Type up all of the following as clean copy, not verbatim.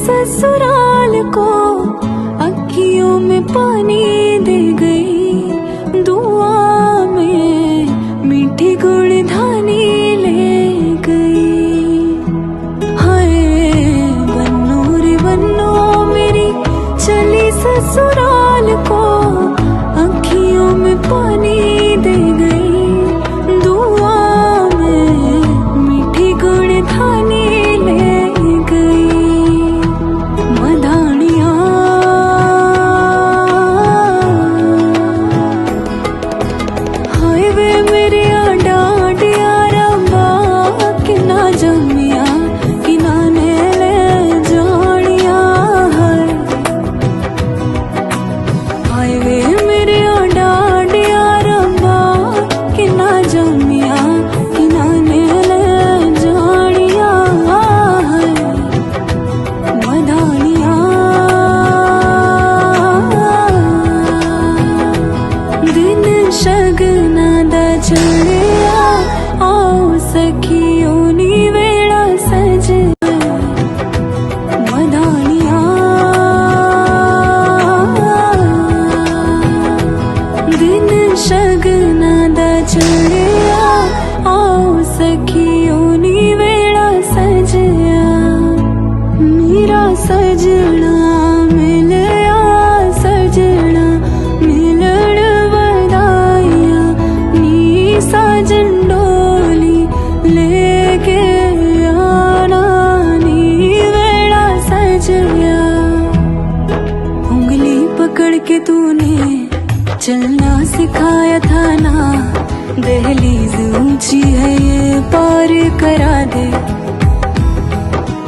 ससुराल को अखियों में पानी दे गई, दुआ में मीठी गुड़धानी ले गई। हाय बन्नो रे बन्नो मेरी चली ससुराल को अखियों में पानी दे गई, दुआ में मीठी गुड़धानी ले गई। मधानिया हाय वे मेरे डांडिया रंबा कि ना जमिया कि ना ने ले जानिया। हाय वे मेरे डांडिया रंबा कि ना जमिया कि ना ने ले जानिया। मधानिया दिन शगना दा चढ़िया, आओ सखियों नी वेड़ा सज। मधानिया दिन शगना दा चढ़िया, आओ सखियों नी वेड़ा सजया। मेरा सजना मिलया, सजना मिलण वधाइया, नी साजन डोली लेके आना, नी वेड़ा सजया। उंगली पकड़ के तूने चलना सिखाया था ना, दहलीज ऊंची है ये पार करा दे।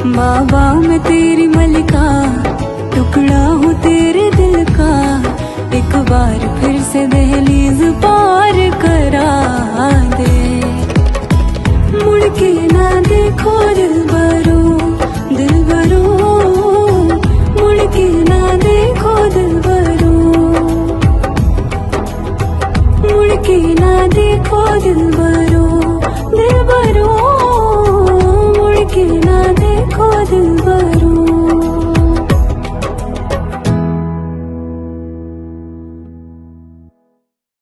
बाबा मैं तेरी मलिका